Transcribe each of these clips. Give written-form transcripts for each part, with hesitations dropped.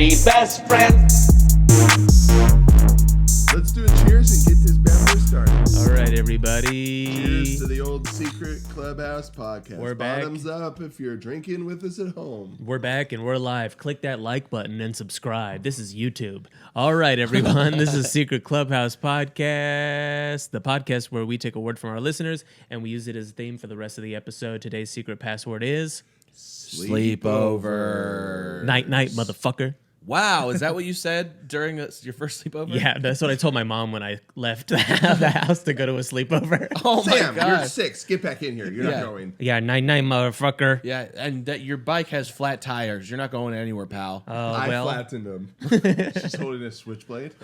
three best friends. Let's do a cheers and get this bad boy started. All right, everybody. Cheers to the old secret Clubhouse podcast. We're back. Bottoms up if you're drinking with us at home. We're back and we're live. Click that like button and subscribe. This is YouTube. All right, everyone. This is Secret Clubhouse Podcast, the podcast where we take a word from our listeners and we use it as a theme for the rest of the episode. Today's secret password is Sleepover. night, motherfucker. Wow, is that what you said during your first sleepover? Yeah, that's what I told my mom when I left the house to go to a sleepover. Oh Sam, my you're god. 6. Get back in here. You're not going. Yeah, night, motherfucker. Yeah, and that your bike has flat tires. You're not going anywhere, pal. I Well, flattened him. She's holding a switchblade.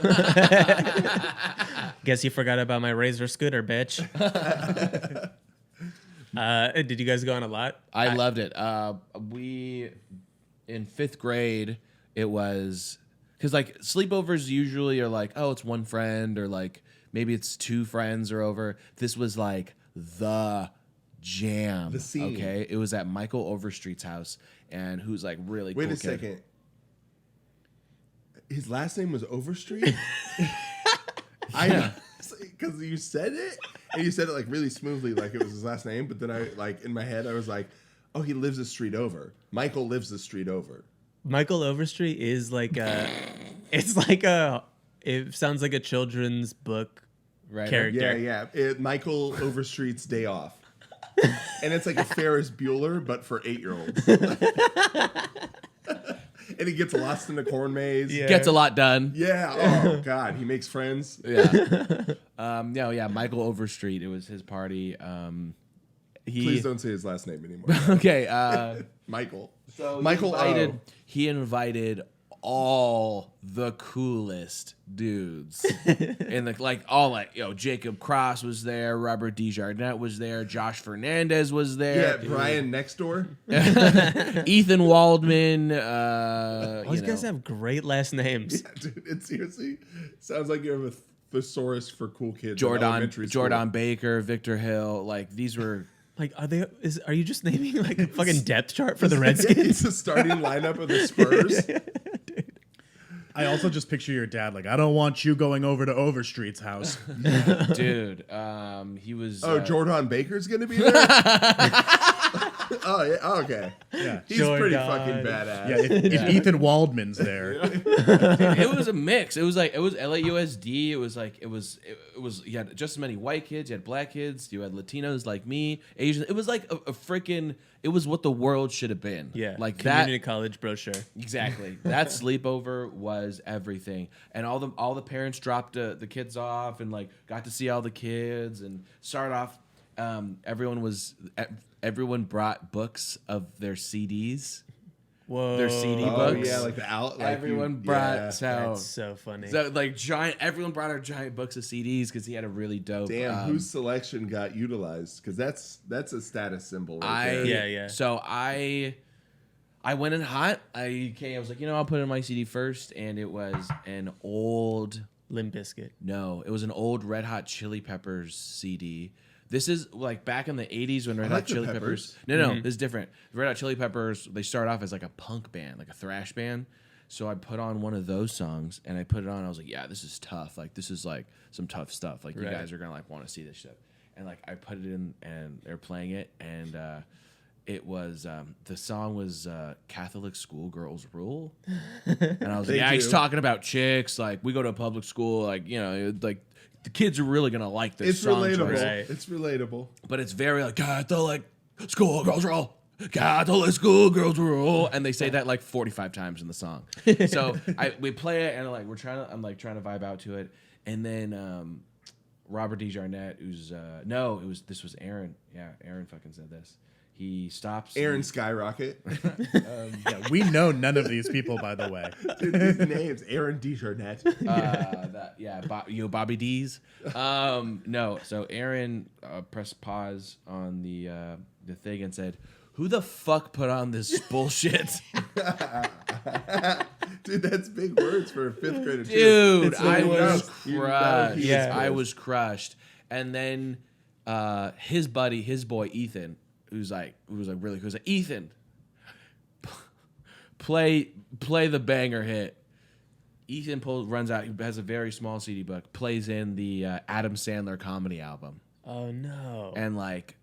guess you forgot about my Razor scooter, bitch. Did you guys go on a lot? I loved it. We in 5th grade, it was because like sleepovers usually are like, oh, it's one friend or like maybe it's 2 friends or over. This was like the jam. The scene. Okay, it was at Michael Overstreet's house, and who's like really Wait cool a kid. second. His last name was Overstreet? Because you said it, and you said it like really smoothly, like it was his last name. But then I, like in my head, I was like, oh, he lives a street over. Michael lives the street over. Michael Overstreet is like it sounds like a children's book Right. character. Yeah. Michael Overstreet's Day Off. And it's like a Ferris Bueller, but for 8-year-olds. And he gets lost in the corn maze. Yeah. Gets a lot done. Yeah. Oh, God. He makes friends. Yeah. Michael Overstreet. It was his party. Please don't say his last name anymore. Okay. Michael. So Michael he invited all the coolest dudes. And Jacob Cross was there, Robert DeJarnette was there, Josh Fernandez was there. Yeah, Brian next door. Ethan Waldman. Those guys have great last names. Yeah, dude, it seriously sounds like you have a thesaurus for cool kids. in Jordan elementary school. Baker, Victor Hill. Like these were. Like, are you just naming like a fucking depth chart for the Redskins? It's the starting lineup of the Spurs. I also just picture your dad like, I don't want you going over to Overstreet's house. Dude, he was. Oh, Jordan Baker's gonna be there. Oh yeah, okay. Yeah, He's pretty fucking badass. yeah. If Ethan Waldman's there, It was a mix. It was LAUSD. It was you had just as many white kids, you had black kids, you had Latinos like me, Asians. It was like a freaking. It was what the world should have been. Yeah, like community that. college brochure. Exactly. That sleepover was everything, and all the parents dropped the kids off and like got to see all the kids and start off. Everyone brought books of their CDs. Whoa. Their CD Oh books. yeah, like the out. Like Everyone you, brought yeah. That's so funny. So like giant, everyone brought our giant books of CDs because he had a really dope. Damn, whose selection got utilized? Because that's a status symbol. Right there. Yeah. So I went in hot. I was like, I'll put in my CD first, and it was an old. Limp Bizkit. No, it was an old Red Hot Chili Peppers CD. This is like back in the 80s when Red Hot Chili Peppers. No, this is different. Red Hot Chili Peppers, they start off as like a punk band, like a thrash band. So I put on one of those songs and I put it on. I was like, yeah, this is tough. Like this is like some tough stuff. Like you guys are gonna like want to see this shit. And like I put it in and they're playing it and it was the song was Catholic Schoolgirls Rule. And I was like, yeah, he's talking about chicks. Like we go to a public school. Like like. The kids are really gonna like this. It's song relatable. choice. Right. It's relatable. But it's very like Catholic schoolgirls rule, Catholic schoolgirls rule, and they say that like 45 times in the song. So we play it and like I'm trying to vibe out to it, and then Robert DeJarnette, who's this was Aaron. Yeah, Aaron fucking said this. He stops. Aaron Skyrocket. yeah, we know none of these people, by the way. Dude, these names: Aaron DeJarnette. Bobby D's. No, so Aaron pressed pause on the thing and said, "Who the fuck put on this bullshit?" Dude, that's big words for a 5th grader. Dude, It's I was nuts. crushed. Yeah. I was crushed. And then his boy Ethan, who's like really cool, was like, Ethan, play the banger hit. Ethan runs out. He has a very small CD book. Plays in the Adam Sandler comedy album, Oh no. and like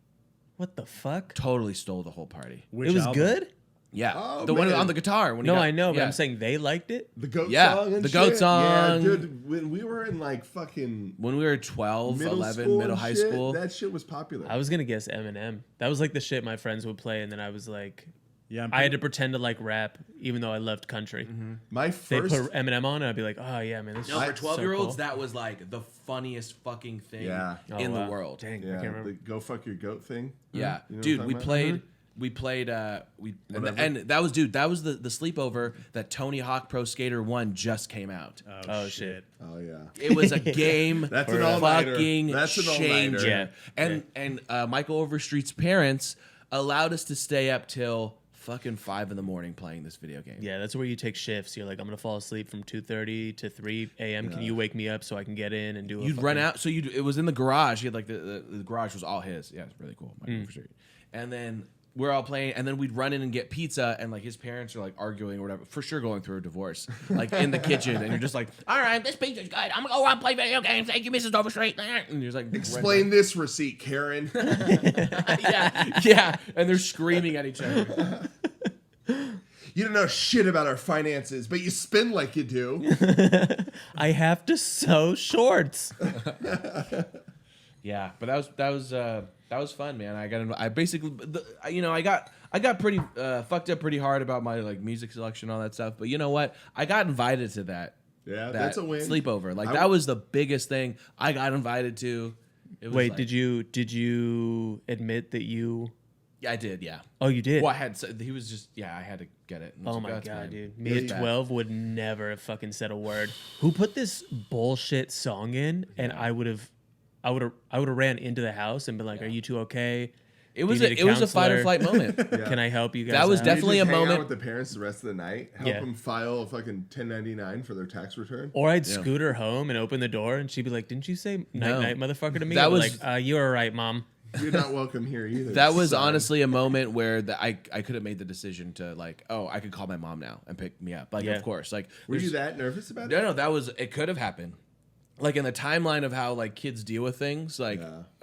What the fuck? totally stole the whole party. Which It was album? good? Yeah, Oh, the one man. on the guitar. When he No, got- I know, but yeah. I'm saying they liked it. The goat Yeah, song and the shit? goat song. Yeah, dude, when we were in like fucking When we were 12, middle 11, school middle and high shit, school. that shit was popular. I was gonna guess Eminem. That was like the shit my friends would play, and then I was like, Yeah, I had to pretend to like rap, even though I loved country. My They first put Eminem on, and I'd be like, oh yeah, man, this No, is for so 12-year-olds, cool. that was like the funniest fucking thing Yeah. Oh, in wow. the world. Dang, I yeah, can't remember. the go fuck your goat thing. Yeah, You know dude, what I'm we talking played. about? We played. Whatever. And that was the sleepover that Tony Hawk Pro Skater 1 just came out. Oh shit. Oh yeah. It was a game. That's an all-nighter. fucking That's an all-nighter. changer. Yeah. And Michael Overstreet's parents allowed us to stay up till fucking 5 a.m. playing this video game. Yeah, that's where you take shifts. You're like, I'm gonna fall asleep from 2:30 to 3 a.m. Can you wake me up so I can get in and do? You'd run out. So it was in the garage. He had like the garage was all his. Yeah, it's really cool. Michael Overstreet. And then we're all playing, and then we'd run in and get pizza, and like his parents are like arguing or whatever, for sure going through a divorce, like in the kitchen, and you're just like, all right, this pizza's good. I'm gonna go around and play video games. Thank you, Mrs. Overstreet. And you're like, Explain this receipt, Karen. yeah, and they're screaming at each other. You don't know shit about our finances, but you spend like you do. I have to sew shorts. Yeah, but that was fun, man. I basically, I got pretty fucked up pretty hard about my like music selection, all that stuff. But you know what? I got invited to that. Yeah, that that's a win. sleepover. Like that was the biggest thing I got invited to. It was Wait, like- did you admit that you? Yeah, I did. Yeah. Oh, you did. Well, I had. He was just. Yeah, I had to get it. And I Oh was my like, "That's god, fine." dude! Me It was at bad. 12 would never have fucking said a word. Who put this bullshit song in? And I would have ran into the house and been like, "Are you two okay? It was Do you need it was a fight or counselor? flight moment. Can I help you guys?" That was out?" You definitely just a hang out moment- with the parents the rest of the night. Help Yeah. them file a fucking 1099 for their tax return. Or I'd scoot her home and open the door, and she'd be like, "Didn't you say night No. night, motherfucker?" to me? That I'd be was- like, "You were right, mom." You're not welcome here either. That was son. honestly a moment where I could have made the decision to like, oh, I could call my mom now and pick me up. Like, Yeah. of course, like, Were you there's- that nervous about it? No, that was it. Could have happened. Like in the timeline of how like kids deal with things, like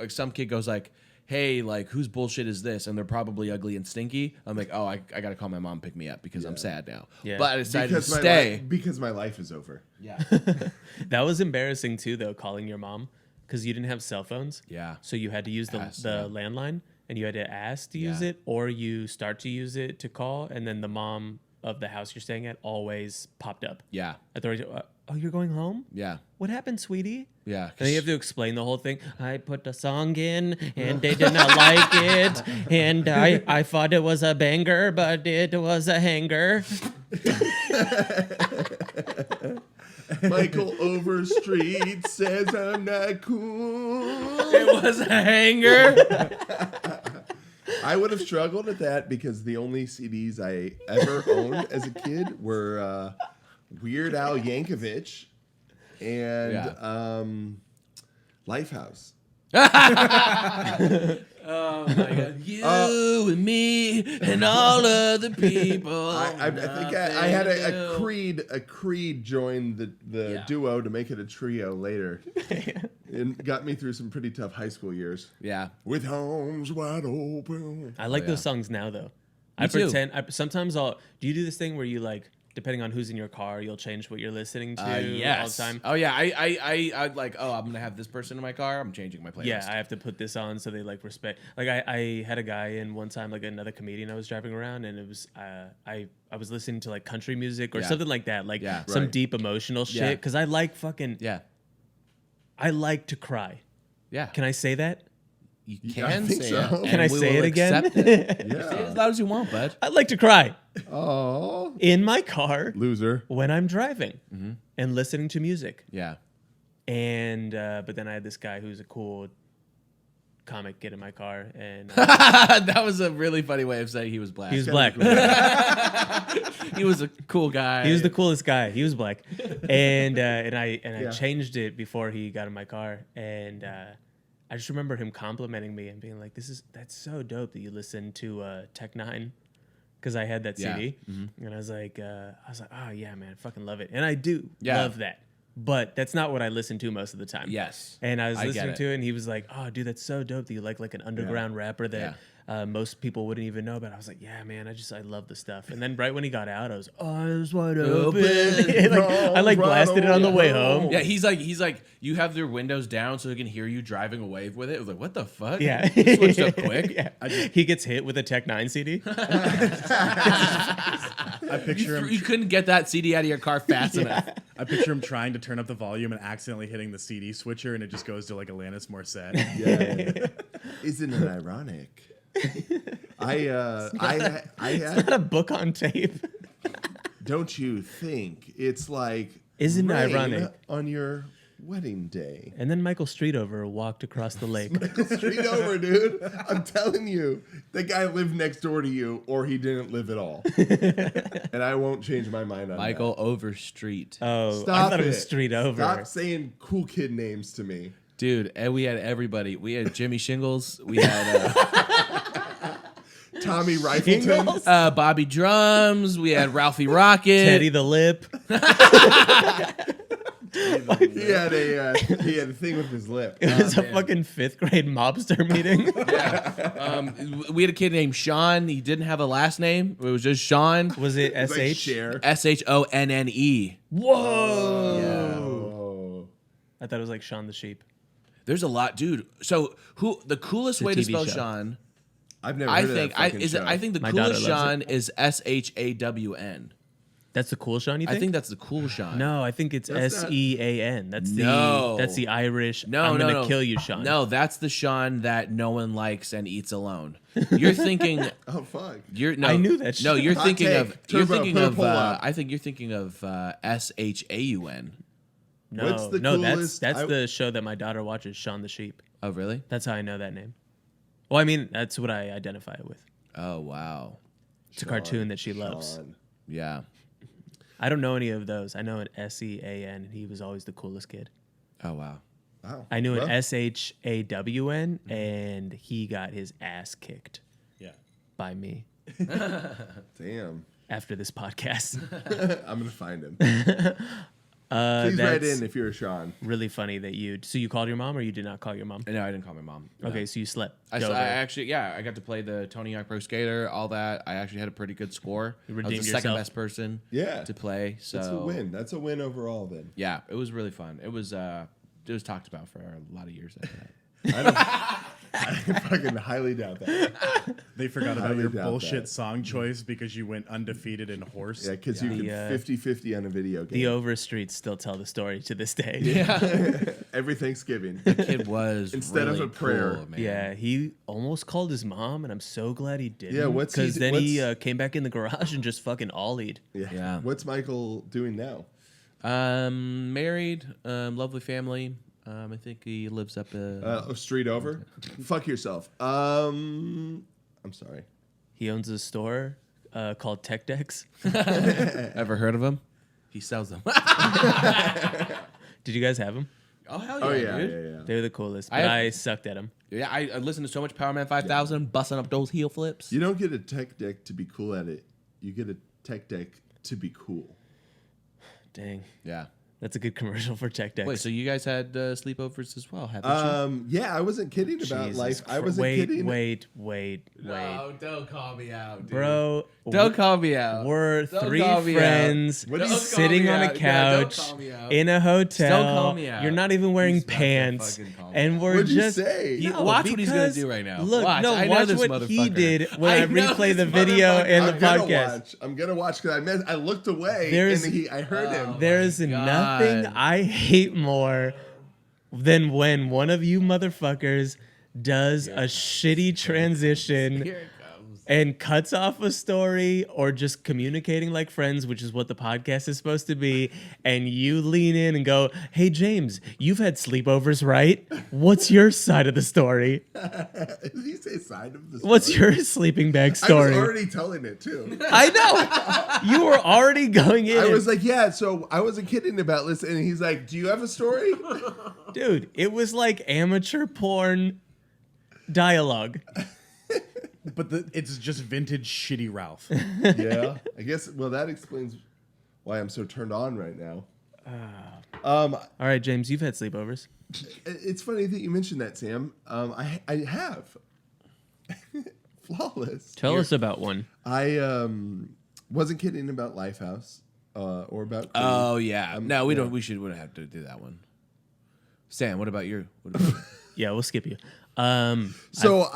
some kid goes like, "Hey, like whose bullshit is this?" And they're probably ugly and stinky. I'm like, "Oh, I gotta call my mom pick me up because I'm sad now." Yeah. But I decided Because to my stay. because my life is over. Yeah, That was embarrassing too, though, calling your mom because you didn't have cell phones. yeah. So you had to use the Yeah. landline, and you had to ask to use Yeah. it, or you start to use it to call, and then the mom of the house you're staying at always popped up. Yeah, At the oh, you're going home? yeah, What happened, sweetie? yeah. And then you have to explain the whole thing. I put the song in, and they did not like it, and I thought it was a banger, but it was a hanger. Michael Overstreet says I'm not cool. It was a hanger. I would have struggled at that because the only CDs I ever owned as a kid were Weird Al Yankovic and Lifehouse. Oh my god, you and me and all other people. I think I had a Creed join the duo to make it a trio later. And got me through some pretty tough high school years. Yeah, With arms wide open. I like those songs now, though. Me too. Sometimes I'll. Do you do this thing where you like, depending on who's in your car, you'll change what you're listening to all the time? Oh yeah, I'd like, oh, I'm gonna have this person in my car. I'm changing my playlist. Yeah, I have to put this on so they like respect. Like I had a guy in one time, like another comedian I was driving around, and it was I was listening to like country music or Yeah. something like that, like Yeah. some Right. deep emotional Yeah. shit. Because I like fucking. yeah, I like to cry. yeah. Can I say that? You Yeah, I can think say so. it. Can and I we say will it again? accept it. Say it as Yeah. loud as you want, bud. I like to cry Oh. in my car Loser. when I'm driving Mm-hmm. and listening to music. Yeah, And but then I had this guy who's a cool comic get in my car, and that was a really funny way of saying he was black. he was black. He was a cool guy. He was the coolest guy. He was black, and I Yeah. changed it before he got in my car, and I just remember him complimenting me and being like, that's so dope that you listen to Tech Nine." because I had that Yeah. CD, and I was like, oh yeah, man, I fucking love it, and I do Yeah. love that. But that's not what I listen to most of the time. Yes. And I was I get listening it. to it, and he was like, "Oh, dude, that's so dope that you like an underground rapper that most people wouldn't even know about." I was like, "Yeah, man, I love the stuff." And then right when he got out, I was eyes wide open. I blasted it on the way home. Yeah, he's like, you have your windows down so he can hear you driving away with it. I was like, what the fuck? Yeah, You switched up quick. Yeah. He gets hit with a Tech 9 CD. I picture him. You couldn't get that CD out of your car fast enough. I picture him trying to turn up the volume and accidentally hitting the CD switcher, and it just goes to like Alanis Morissette. Yeah. Isn't it ironic? I It's not a book on tape. don't you think it's like Isn't it rain ironic? on your wedding day? And then Michael Streetover walked across the lake. Straight over, dude. I'm telling you, the guy lived next door to you, or he didn't live at all. And I won't change my mind on Michael Overstreet. Oh, that. I thought it was Street Over. Stop saying cool kid names to me. Dude, and we had everybody. We had Jimmy Shingles. We had Tommy Rifleton. Shingles? Bobby Drums. We had Ralphie Rocket. Teddy the Lip. He had a thing with his lip. It was a fucking 5th grade mobster meeting. We had a kid named Sean. He didn't have a last name. It was just Sean. Was it It's like SH? Cher. SHONNE. Whoa. I thought it was like Shaun the Sheep. There's a lot, dude. So the coolest way to TV spell show. Sean, I've never I heard think, of that fucking show. I think the My daughter coolest loves Sean is SHAWN. That's the cool Sean, you think? I think that's the cool Sean. No, I think it's That's not- SEAN. That's the No. that's the Irish. No, I'm no, gonna no. kill you, Sean. No, that's the Sean that no one likes and eats alone. You're thinking. Oh fuck. I knew that No, shit. you're Hot thinking take. of. You're Turbo, thinking put a of. poll up. I think you're thinking of SHAUN. no, What's the no. coolest- That's I- the show that my daughter watches, Shaun the Sheep. Oh, really? That's how I know that name. Well, I mean, that's what I identify it with. Oh, wow. It's a cartoon that she loves. Sean. Yeah. I don't know any of those. I know an SEAN, and he was always the coolest kid. Oh, wow. Wow. I knew Well, an SHAWN, and he got his ass kicked Yeah. by me Damn. after this podcast. I'm gonna find him. Please write That's in if you're a Sean. really funny that you. So you called your mom, or you did not call your mom? No, I didn't call my mom. No. Okay, so you slept. I Dover. actually, I got to play the Tony Hawk Pro Skater, all that. I actually had a pretty good score. You I was redeemed the second yourself. best person Yeah. to play. So That's a win. That's a win overall then. Yeah, it was really fun. It was talked about for a lot of years after that. I fucking highly doubt that. They forgot about highly your doubt bullshit that. song choice because you went undefeated in horse. Yeah, because you The, can 50-50 on a video The game. Overstreets still tell the story to this day. Every Thanksgiving. The kid was Instead of really a prayer. cool, man. Yeah, he almost called his mom, and I'm so glad he didn't. Yeah, what's he- because then he what's- came back in the garage and just fucking ollied. Yeah. What's Michael doing now? Married, lovely family. I think he lives up. Street over? Fuck yourself. I'm sorry. He owns a store called Tech Decks. Ever heard of him? He sells them. Did you guys have them? Oh hell yeah, Oh yeah, dude. yeah. They were the coolest, but I- I sucked at them. Yeah, I listened to so much Power Man 5000, busting up those heel flips. You don't get a tech deck to be cool at it. You get a tech deck to be cool. Dang, Yeah. that's a good commercial for Tech Decks. Wait, so you guys had sleepovers as well, haven't you? Yeah, I wasn't kidding about Jesus life. I Christ. wasn't kidding. Wait. Don't call me out, dude. Bro, Don't call me out. we're Don't three call me out. friends What do you- sitting Don't on call a me out. Yeah, don't couch call me out. in a hotel. Don't call me out. You're not even wearing He's not gonna pants, fucking call me and out. we're What'd you just say? You- Watch what he's gonna do right now. Look, Watch. no, I know watch this what he motherfucker. did when I, know replay the this video motherfucker. and the I'm gonna podcast. watch. I'm gonna watch because I looked away There's- and I heard him. There's God. nothing I hate more than when one of you motherfuckers does a shitty transition Here it comes. and cuts off a story or just communicating like friends, which is what the podcast is supposed to be, and you lean in and go, "Hey James, you've had sleepovers, right? What's your side of the story? Did you say side of the story? What's your sleeping bag story?" I was already telling it too. I know. You were already going in. I was like, yeah, so I wasn't kidding about this. And he's like, do you have a story? Dude, it was like amateur porn dialogue. it's just vintage shitty Ralph. Yeah, I guess. Well, that explains why I'm so turned on right now. All right, James, you've had sleepovers. It's funny that you mentioned that, Sam. I have. Flawless. Tell us about one. I wasn't kidding about Lifehouse or about. Oh yeah. No, we yeah. don't. We wouldn't have to do that one. Sam, what about you? Yeah, we'll skip you. So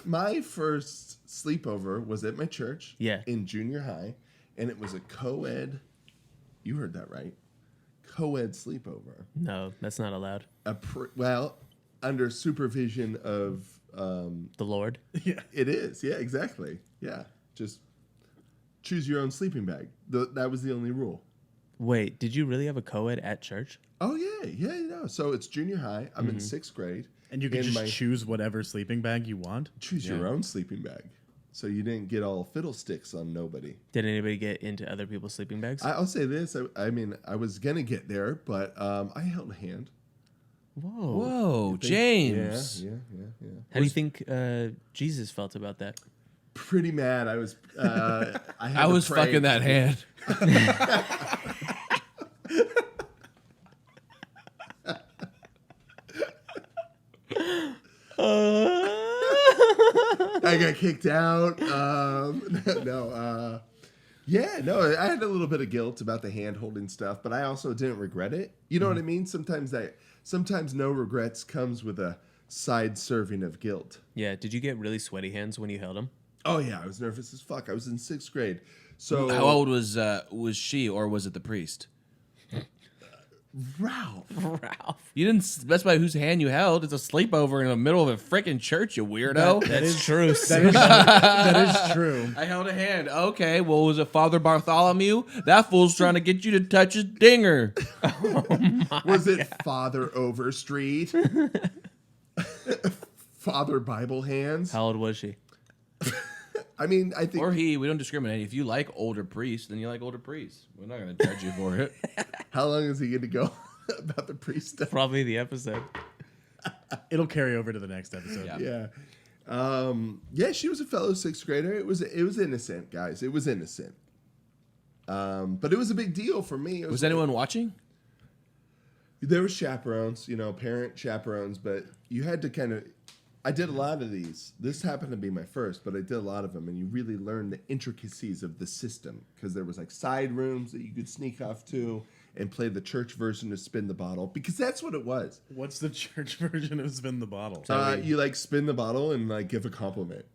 my first sleepover was at my church. Yeah. In junior high, and it was a co-ed. You heard that right. Co-ed sleepover. No, that's not allowed. Well, under supervision of. The Lord. Yeah. It is. Yeah, exactly. Yeah. Just choose your own sleeping bag. That was the only rule. Wait, did you really have a co-ed at church? Oh, yeah. Yeah, you know. So it's junior high. I'm in 6th grade. And you can just choose whatever sleeping bag you want. Choose your own sleeping bag. So you didn't get all fiddlesticks on nobody. Did anybody get into other people's sleeping bags? I'll say this. I mean, I was going to get there, but I held a hand. Whoa, James. Yeah. How do you think Jesus felt about that? Pretty mad. I was. I was fucking that hand. I got kicked out. I had a little bit of guilt about the hand holding stuff, but I also didn't regret it. You know what I mean? Sometimes no regrets comes with a side serving of guilt. Yeah, did you get really sweaty hands when you held them? Oh yeah, I was nervous as fuck. I was in 6th grade. So how old was she, or was it the priest? Ralph. You didn't specify whose hand you held. It's a sleepover in the middle of a freaking church, you weirdo. That is true. That is true. I held a hand. Okay, well, was it Father Bartholomew? That fool's trying to get you to touch his dinger. Was it Father Overstreet? Father Bible Hands? How old was she? I mean, I think. Or he. We don't discriminate. If you like older priests, then you like older priests. We're not going to judge you for it. How long is he going to go about the priest stuff? Probably the episode. It'll carry over to the next episode. Yeah. She was a fellow 6th grader. It was innocent, guys. It was innocent. But it was a big deal for me. Was anyone watching? There were chaperones, parent chaperones, but you had to kind of. I did a lot of these. This happened to be my first, but I did a lot of them, and you really learn the intricacies of the system because there was like side rooms that you could sneak off to and play the church version of Spin the Bottle because that's what it was. What's the church version of Spin the Bottle? You like spin the bottle and like give a compliment.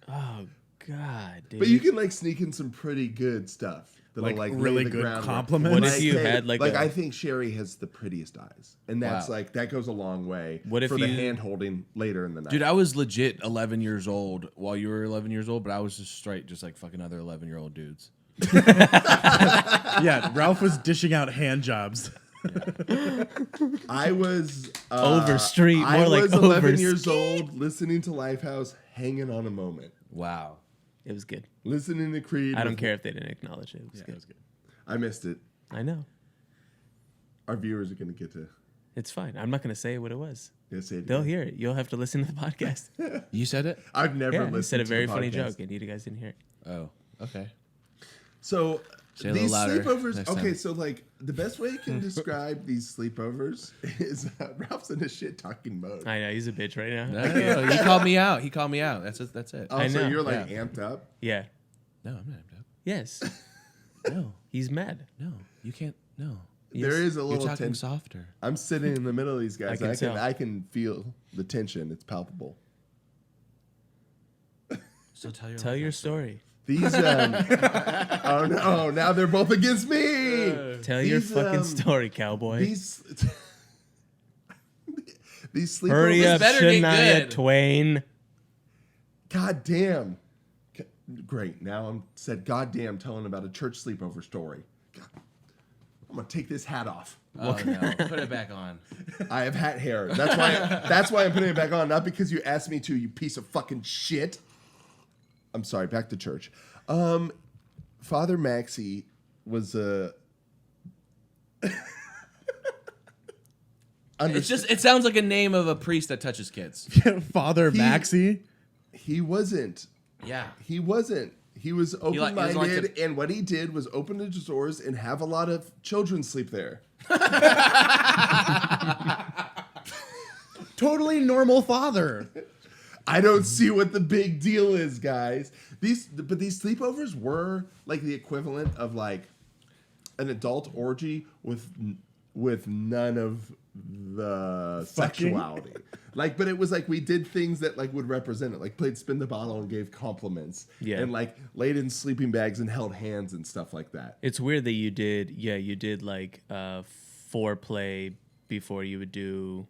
Oh God, dude. But you can like sneak in some pretty good stuff. That'll, Like lay really the good groundwork. compliments? What if you had like I think Sherry has the prettiest eyes, and that's Wow. that goes a long way. What if for the you- hand holding later in the night? Dude, I was legit 11 years old while you were 11 years old, but I was just straight, just like fucking other 11-year-old dudes. Yeah, Ralph was dishing out hand jobs. I was Overstreet, more I like was 11 overstreet. years old, listening to Lifehouse, hanging on a moment, Wow. It was good. listening to Creed. I don't with- care if they didn't acknowledge it. It was Yeah, good. it was good. I missed it. I know. Our viewers are going to get to It's fine. I'm not going to say what it was. say it. They'll again. hear it. You'll have to listen to the podcast. You said it? I've never Yeah, listened. he said a to very the funny podcast. joke, and you guys didn't hear it. Oh, okay. So Say a little these louder sleepovers. next Okay, time. so like the best way you can describe these sleepovers is Ralph's in a shit talking mode. I know he's a bitch right now. No, he called me out. He called me out. That's it. Oh, I so know. you're like Yeah. amped up. Yeah. No, I'm not amped up. Yes. No, He's mad. no, you can't. No, There is a you're little talking tension. softer. I'm sitting in the middle of these guys. I can I tell. can feel the tension. It's palpable. So Tell your story. These. Oh no! Now they're both against me. Tell your These, fucking story, cowboy. These. These sleepovers. Hurry up, better get Shania good. Twain. God damn. Great. Now I'm said goddamn telling about a church sleepover story. God. I'm gonna take this hat off. Oh no, put it back on. I have hat hair. That's why I'm putting it back on, not because you asked me to, you piece of fucking shit. I'm sorry, back to church. Father Maxie was a It sounds like a name of a priest that touches kids. Father Maxie. He wasn't. Yeah. He wasn't. He was open-minded, doesn't like and what he did was open the doors and have a lot of children sleep there. Totally normal father. I don't see what the big deal is, guys. But these sleepovers were like the equivalent of like an adult orgy with none of the sexuality. Like, but it was like we did things that like would represent it, like played spin the bottle and gave compliments, and like laid in sleeping bags and held hands and stuff like that. It's weird that you did like foreplay before you would do,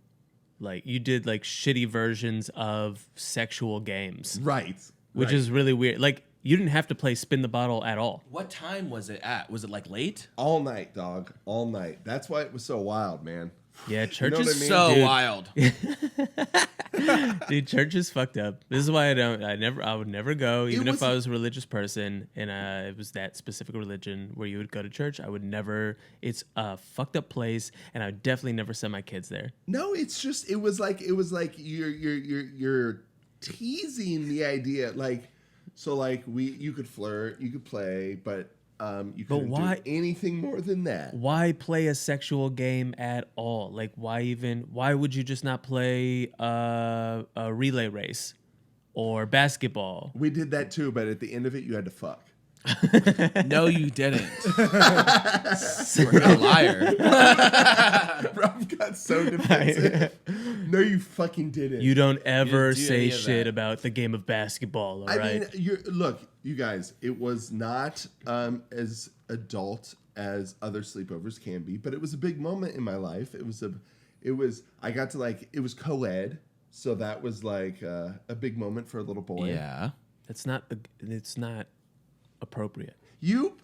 like you did like shitty versions of sexual games, Right. Which is really weird. Like you didn't have to play spin the bottle at all. What time was it at? Was it like late? All night, dog. All night. That's why it was so wild, man. Yeah, church You know is what I mean? So dude, wild. Dude, church is fucked up. This is why I would never go, even if was- I was a religious person and it was that specific religion where you would go to church. I would never. It's a fucked up place, and I would definitely never send my kids there. No, it's just it was like you're teasing the idea, like, so like you could flirt, you could play, but you couldn't why- do anything more than that. Why play a sexual game at all? Like, why would you just not play a relay race or basketball? We did that too, but at the end of it, you had to fuck. No, you didn't. You're a liar. Ralph got so defensive. No, you fucking didn't. You don't ever do say any of shit that. about the game of basketball, all I right? mean, look, you guys, it was not as adult as other sleepovers can be, but it was a big moment in my life. It was I got to like, it was co-ed, so that was like a big moment for a little boy. Yeah. It's not appropriate. You,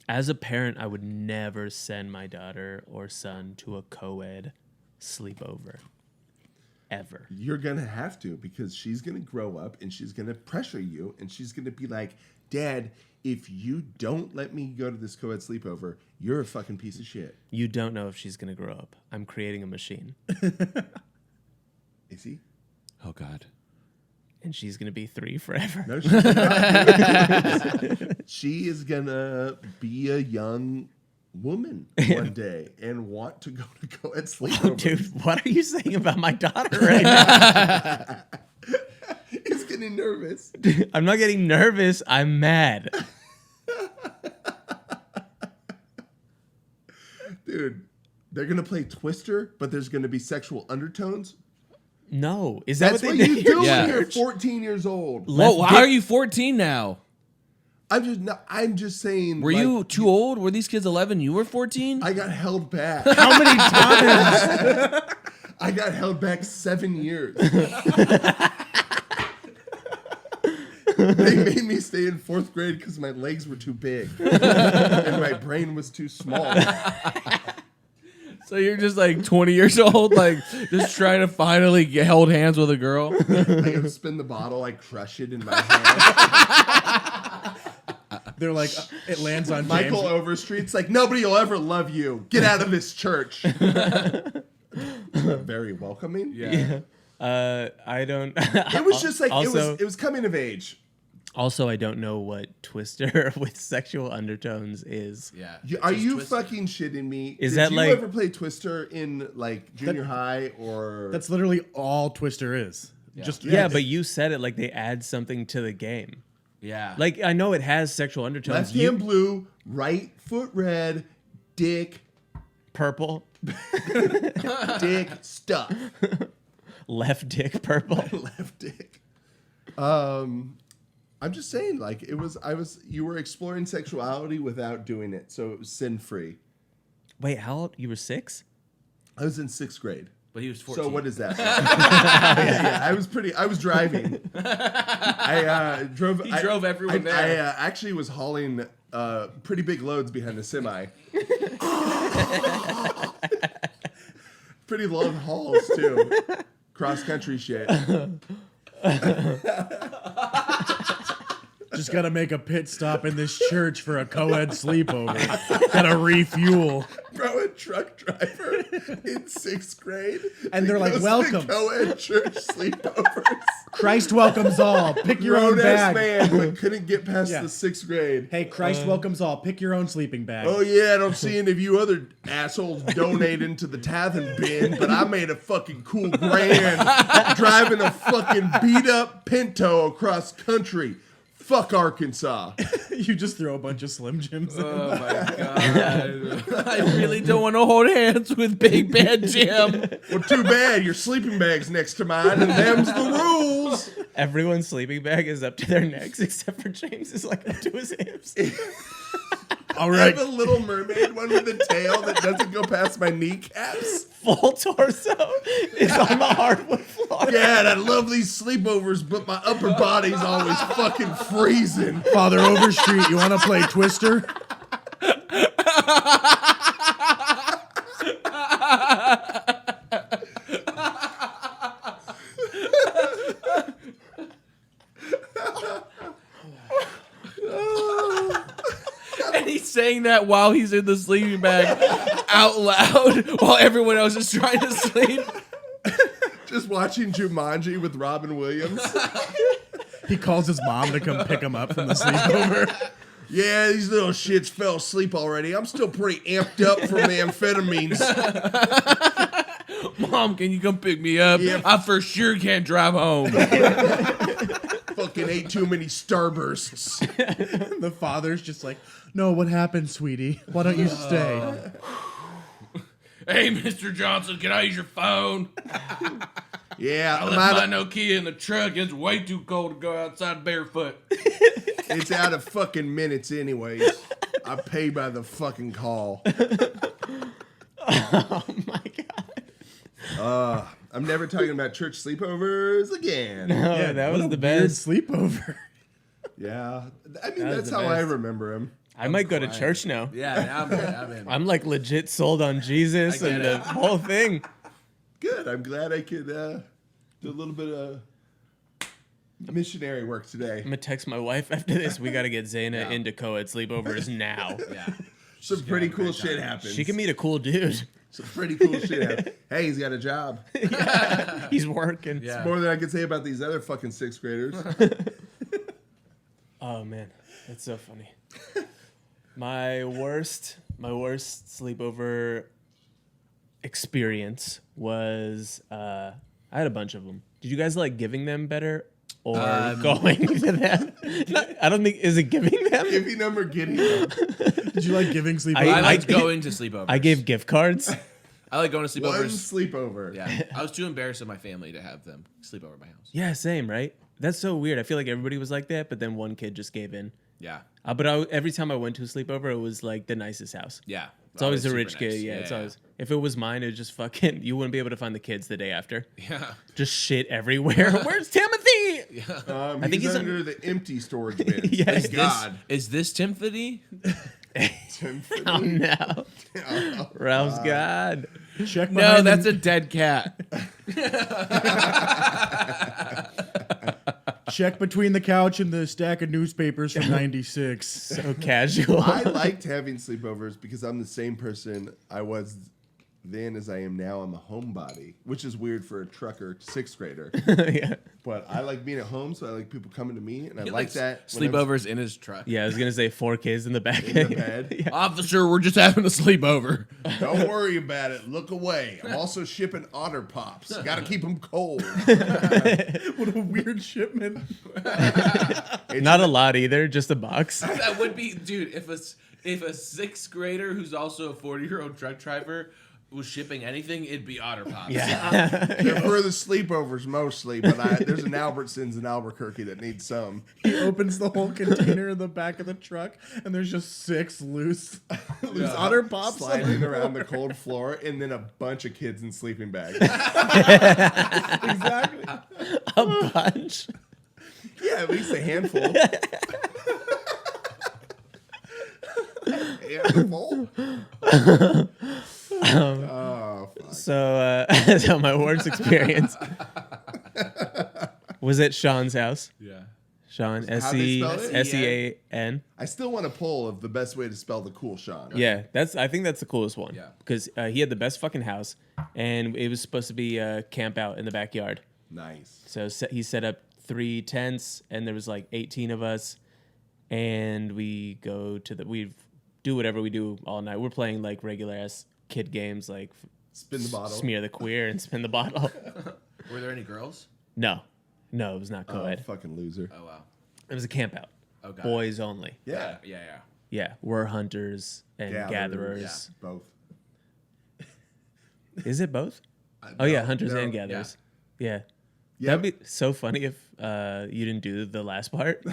As a parent, I would never send my daughter or son to a co-ed sleepover. Ever. you're gonna have to, because she's gonna grow up and she's gonna pressure you and she's gonna be like, Dad, if you don't let me go to this co-ed sleepover, you're a fucking piece of shit. You don't know if she's going to grow up. I'm creating a machine. Is he? Oh God. And she's going to be 3 forever. No, she's not. She is gonna be a young woman one day and want to go to co-ed sleepovers. Dude, what are you saying about my daughter right now? He's getting nervous. Dude, I'm not getting nervous. I'm mad. Dude, they're gonna play Twister, but there's gonna be sexual undertones. No. Is that That's what what they you did? do Yeah. when you're 14 years old. Well, how are you 14 now? I'm just saying. Were like, you too old? Were these kids 11? You were 14? I got held back. How many times? I got held back 7 years. They made me stay in 4th grade because my legs were too big and my brain was too small. So you're just like 20 years old, like just trying to finally get held hands with a girl? I go spin the bottle, I crush it in my hand. They're like, it lands on Michael James. Overstreet's like, nobody will ever love you. Get out of this church. Very welcoming. Yeah. I don't. It was just like also, it was coming of age. Also, I don't know what Twister with sexual undertones is. Yeah. Are Just you Twister. fucking shitting me? Is Did that you like- ever play Twister in like junior high or? That's literally all Twister is. Just Yeah, but you said it like they add something to the game. Yeah. Like, I know it has sexual undertones. left hand blue, right foot red, dick, Purple, dick stuff. left dick purple. Left dick. I'm just saying, like you were exploring sexuality without doing it, so it was sin free. Wait, how old? You were 6? I was in 6th grade. but he was 14. So what is that? yeah, I was driving. I drove. He drove everyone there. I actually was hauling pretty big loads behind the semi. Pretty long hauls too. Cross country shit. just gotta make a pit stop in this church for a co-ed sleepover. Gotta refuel. Bro, truck driver in 6th grade. And they're like, goes to welcome. co-ed church sleepovers. Christ welcomes all. Pick your own Grown-ass bag. man, but couldn't get past Yeah. the 6th grade. Hey, Christ welcomes all. Pick your own sleeping bag. Oh yeah, I don't see any of you other assholes donating to the tithing bin, but I made a fucking cool grand driving a fucking beat up Pinto across country. Fuck Arkansas. You just throw a bunch of Slim Jims in. Oh my god! I really don't want to hold hands with Big Bad Jim. Well, too bad your sleeping bag's next to mine, and them's the rules. Everyone's sleeping bag is up to their necks except for James is like up to his hips. All I right. have a Little Mermaid one with a tail that doesn't go past my kneecaps. Full torso is on the hardwood floor. Dad, I love these sleepovers, but my upper body's always fucking freezing. Father Overstreet, you want to play Twister? And he's saying that while he's in the sleeping bag out loud while everyone else is trying to sleep. Just watching Jumanji with Robin Williams. He calls his mom to come pick him up from the sleepover. Yeah, these little shits fell asleep already. I'm still pretty amped up from the amphetamines. Mom, can you come pick me up? Yeah. I for sure can't drive home. Fucking ate too many Starbursts. The father's just like, no, what happened, sweetie? Why don't you stay? Hey, Mr. Johnson, can I use your phone? Yeah, I left my Nokia in the truck. It's way too cold to go outside barefoot. it's out of fucking minutes anyways. I pay by the fucking call. Oh my god. I'm never talking about church sleepovers again. Oh, that was what the a weird best. sleepover. Yeah, I mean, That was that's the how I best. remember him. I might go to church now. Yeah, I'm in. I'm like legit sold on Jesus I get and it. the whole thing. Good. I'm glad I could do a little bit of missionary work today. I'm gonna text my wife after this. We gotta get Zaina into co-ed sleepovers now. Yeah. Some pretty cool shit happens. She can meet a cool dude. Some pretty cool shit happens. Hey, he's got a job. He's working. Yeah. More than I can say about these other fucking 6th graders. Oh man, that's so funny. My worst sleepover experience was I had a bunch of them. Did you guys like giving them better or going to them? I don't think is it giving them. Giving them or getting them. Did you like giving sleepovers? I I liked did- going to sleepovers. I gave gift cards. I like going to One sleepovers. sleepover. Yeah. I was too embarrassed of my family to have them sleep over at my house. Yeah, same, right? That's so weird. I feel like everybody was like that, but then one kid just gave in. Yeah. But every time I went to a sleepover, it was like the nicest house. Yeah. It's always the super rich kid. nice. Yeah, it's always. If it was mine, it was just fucking. You wouldn't be able to find the kids the day after. Yeah. Just shit everywhere. Where's Timothy? I think think he's under the empty storage bin. Yeah. Thank Is This- God. Is this Timothy? Oh no, Ralph's God. Check No, behind that's the, a dead cat. check between the couch and the stack of newspapers from '96. So casual. I liked having sleepovers because I'm the same person I was then as I am now. I'm a homebody, which is weird for a trucker 6th grader. Yeah. But I like being at home, so I like people coming to me, and I He like likes that. when I'm sleepovers in his truck. Yeah, I was gonna say 4 kids in the back. in the bed. Yeah. Officer, we're just having a sleepover. Don't worry about it. Look away. I'm also shipping Otter Pops. Got to keep them cold. What a weird shipment. Not a lot either, just a box. That would be, dude. If a 6th grader who's also a 40-year-old truck driver was shipping anything, it'd be Otter Pops. Yeah. They're for the sleepovers mostly, but there's an Albertsons in Albuquerque that needs some. He opens the whole container in the back of the truck, and there's just 6 loose Otter Pops Sliding around the cold floor, and then a bunch of kids in sleeping bags. Exactly. A bunch. Yeah, at least a handful. Handful? Oh, fuck. So, so my worst experience was at Sean's house. Yeah. Sean. How do you spell it? Sean. I still want a poll of the best way to spell the cool Sean. Yeah, I think that's the coolest one. Yeah. Because he had the best fucking house, and it was supposed to be a camp out in the backyard. Nice. So he set up 3 tents, and there was like 18 of us, and we do whatever we do all night. We're playing like regular ass kid games like Spin the bottle. smear the queer and spin the bottle. Were there any girls? No, it was not Oh, co-ed. fucking loser. Oh wow. It was a camp out, Oh god. boys only. Yeah. Yeah. Yeah, we're hunters and gatherers. Both. Is it both? No, Oh yeah, hunters no. and gatherers. Yeah. Yeah. That'd be so funny if you didn't do the last part.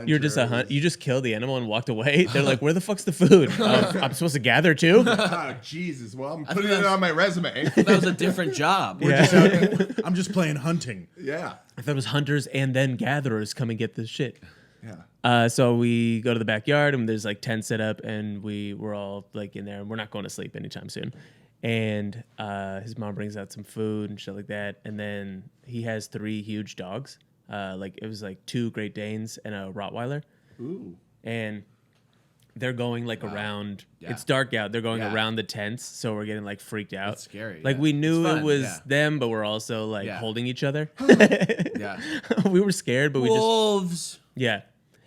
You're just a hunt. You just killed the animal and walked away. They're like, "Where the fuck's the food? I'm supposed to gather too." Oh, Jesus. Well, I'm putting it on my resume. That was a different job. Yeah. I'm just playing hunting. Yeah. I thought it was hunters and then gatherers come and get this shit. Yeah. So we go to the backyard and there's like tents set up and we're all like in there and we're not going to sleep anytime soon. And his mom brings out some food and shit like that. And then he has 3 huge dogs. Like it was like 2 Great Danes and a Rottweiler. Ooh. And they're going like around. Yeah. It's dark out. They're going Yeah. around the tents, so we're getting like freaked out. That's scary. Like yeah. we knew It's it fun, was yeah. them, but we're also like Yeah. holding each other. Yeah. We were scared, but we just Wolves. yeah.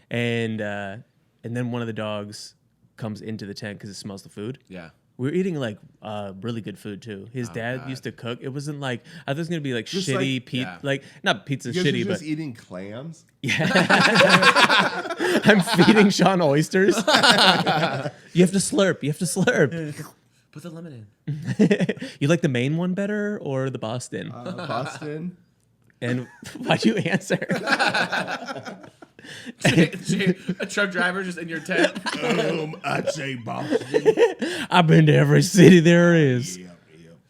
And then one of the dogs comes into the tent because it smells the food. Yeah. We were eating like really good food too. His dad God. used to cook. It wasn't like I thought it was gonna be like Just shitty like- pizza, yeah. like not pizza You guys shitty, are just but eating clams? yeah. I'm feeding Sean oysters. You have to slurp. You have to slurp. Put the lemon in. You like the Maine one better or the Boston? Boston? And why'd you answer? A truck driver just in your tent. I'd say Boston. I've been to every city there is. Yep.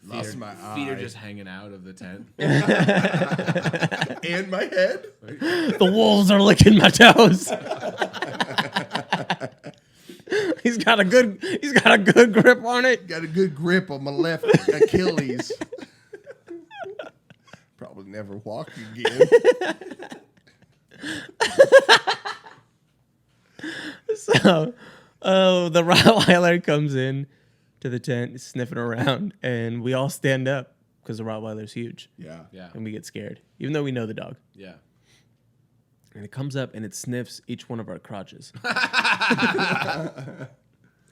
Lost my eye. Feet are just hanging out of the tent. And my head. The wolves are licking my toes. He's got a good grip on it. Got a good grip on my left Achilles. Probably never walk again. So, the Rottweiler comes in to the tent, sniffing around, and we all stand up because the Rottweiler's huge, Yeah. Yeah. and we get scared, even though we know the dog. Yeah. And it comes up and it sniffs each one of our crotches.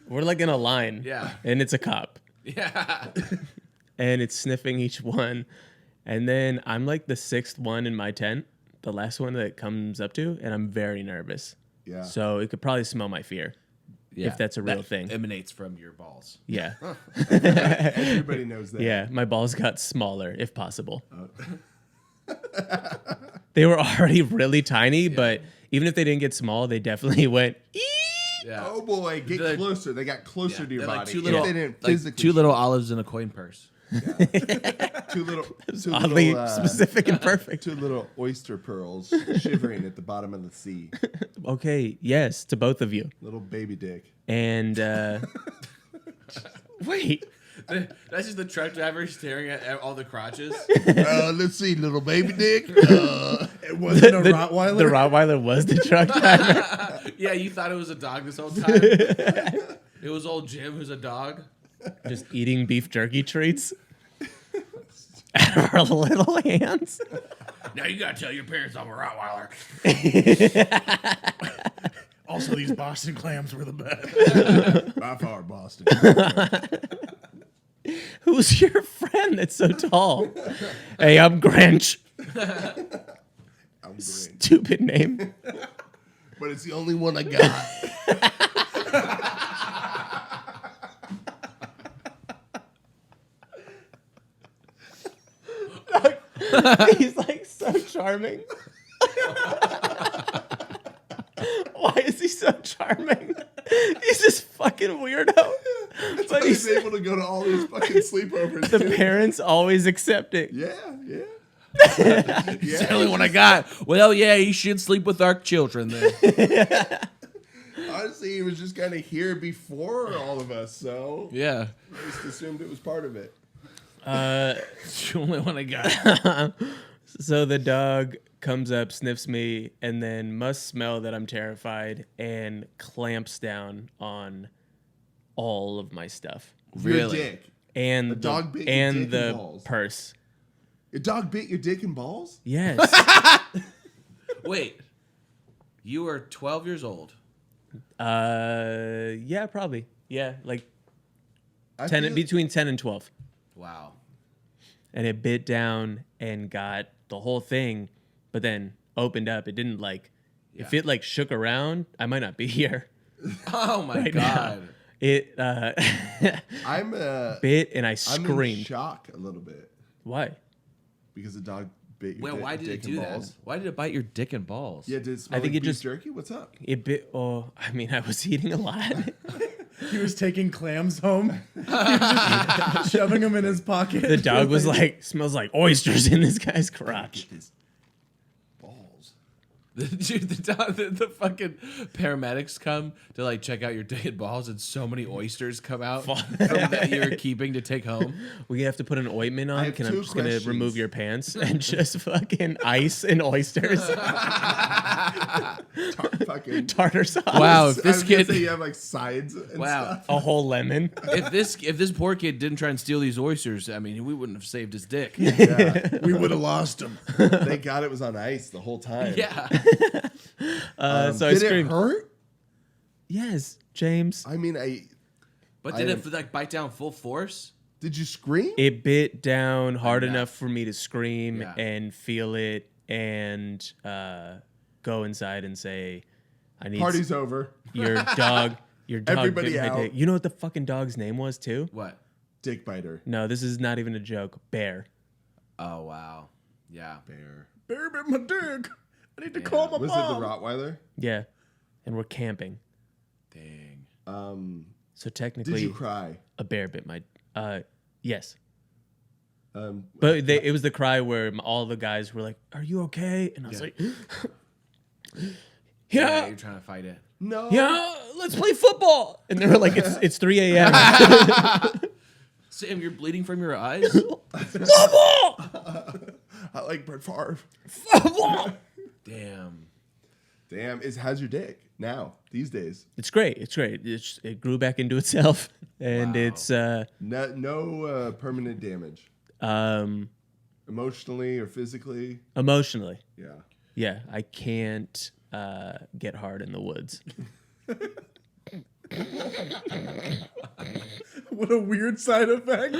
We're like in a line, Yeah. and it's a cop, Yeah. and it's sniffing each one, and then I'm like the 6th one in my tent, the last one that it comes up to, and I'm very nervous. Yeah. So it could probably smell my fear. If that's a real thing. Emanates from your balls. Yeah. Everybody knows that. Yeah, my balls got smaller if possible. They were already really tiny, but even if they didn't get small, they definitely went. Eee! Yeah. Oh boy, get They're- closer. They got closer to your They're body. like two If little, they didn't like physically two little olives in a coin purse. two little Oddly specific and perfect. 2 little oyster pearls shivering at the bottom of the sea. Okay, yes, to both of you. Little baby dick. And wait, That's just the truck driver staring at all the crotches. Let's see, little baby dick. It wasn't a Rottweiler. the Rottweiler was the truck driver. Yeah, you thought it was a dog this whole time. It was old Jim, who's a dog. Just eating beef jerky treats out of our little hands. Now you gotta tell your parents I'm a Rottweiler. Also, these Boston clams were the best. By far, Boston. Who's your friend that's so tall? Hey, I'm Grinch. I'm green. Stupid name. But it's the only one I got. He's like so charming. Why is he so charming? He's this fucking weirdo. That's how he's able to go to all these fucking sleepovers. The too. parents always accept it. Yeah. It's the only one I got. Well, yeah, you should sleep with our children then. Honestly, he was just kind of here before all of us, so Yeah. I just assumed it was part of it. It's the only one I got. So the dog comes up, sniffs me, and then must smell that I'm terrified and clamps down on all of my stuff. Your Really? dick. And A dog bit your and dick the and balls. purse. Your dog bit your dick and balls? Yes. Wait. You were 12 years old. Yeah, probably. Yeah, like I 10 feel- between 10 and 12. Wow. And it bit down and got the whole thing, but then opened up. It didn't like if Yeah. it like shook around, I might not be here. Oh my Right now. God. It I'm bit and I I'm in screamed. shock a little bit Why? because the dog bit your Well, why did dick it and do that? balls. Why did it bite your dick and balls? Yeah, did it smell I think like it beef just- jerky? What's up? It bit. Oh, I mean, I was eating a lot. He was taking clams home. He was just shoving them in his pocket. The dog was like, smells like oysters in this guy's crotch. Get his balls. Dude, the fucking paramedics come to like check out your dick and balls, and so many oysters come out from that you're keeping to take home. We have to put an ointment on. have Can I'm two just gonna questions. remove your pants and just fucking ice and oysters, Fucking. tartar sauce. Wow, if I this was gonna kid, say you have like sides and wow, stuff. A whole lemon. if this poor kid didn't try and steal these oysters, I mean, we wouldn't have saved his dick. Yeah. We would have lost him. Thank God it was on ice the whole time. Yeah. So I Did it screamed. hurt? Yes, James. I mean, But did it like bite down full force? did you scream? It bit down hard Enough. enough for me to scream Yeah. and feel it and go inside and say, "I need Party's over. your dog." Your dog Everybody bit my out. dick. You know what the fucking dog's name was too? What? Dick biter. No, this is not even a joke. Bear. Oh wow. Yeah. Bear. Bear bit my dick. I need to call my Was mom. it the Rottweiler? Yeah, and we're camping. Dang. So Did technically, you cry? a bear bit my. Yes, Um, but it was the cry where all the guys were like, "Are you okay?" And I was like, Yeah, "Yeah, you're trying to fight it. no. yeah, let's play football." And they were like, "It's 3 a.m. Sam, you're bleeding from your eyes. Football, I like Brett Favre. football." Damn. Damn, how's your dick now these days? It's great. It's great. It grew back into itself, and Wow. it's No permanent damage, emotionally or physically. emotionally. Yeah. Yeah, I can't get hard in the woods. What a weird side effect.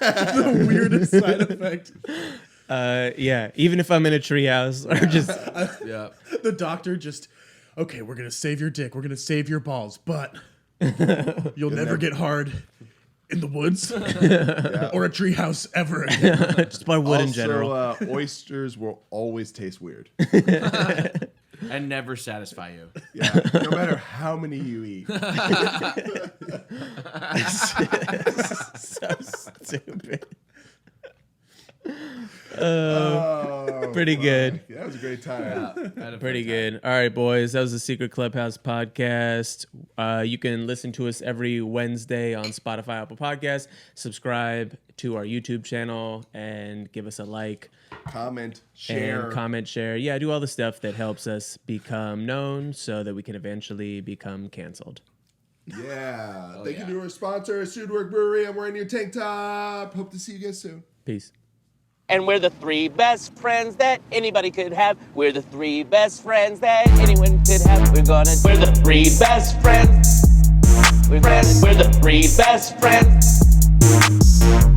The weirdest side effect. Yeah, even if I'm in a treehouse or just Yeah. The doctor just, okay, we're going to save your dick. We're going to save your balls, but you'll never get hard in the woods or a treehouse ever again. just by wood in Also, general. oysters will always taste weird. And never satisfy you. Yeah, no matter how many you eat. So stupid. Oh, Pretty good. that was a great time. Pretty good. All right, boys. That was the Secret Clubhouse podcast. You can listen to us every Wednesday on Spotify, Apple Podcasts. Subscribe to our YouTube channel and give us a like. Comment, share. And comment, share. Yeah, do all the stuff that helps us become known so that we can eventually become canceled. Yeah. Thank yeah. you to our sponsor, Sudwork Brewery. I'm wearing your tank top. Hope to see you guys soon. Peace. And we're the three best friends that anybody could have. We're the three best friends that anyone could have. We're the three best friends. We're the three best friends.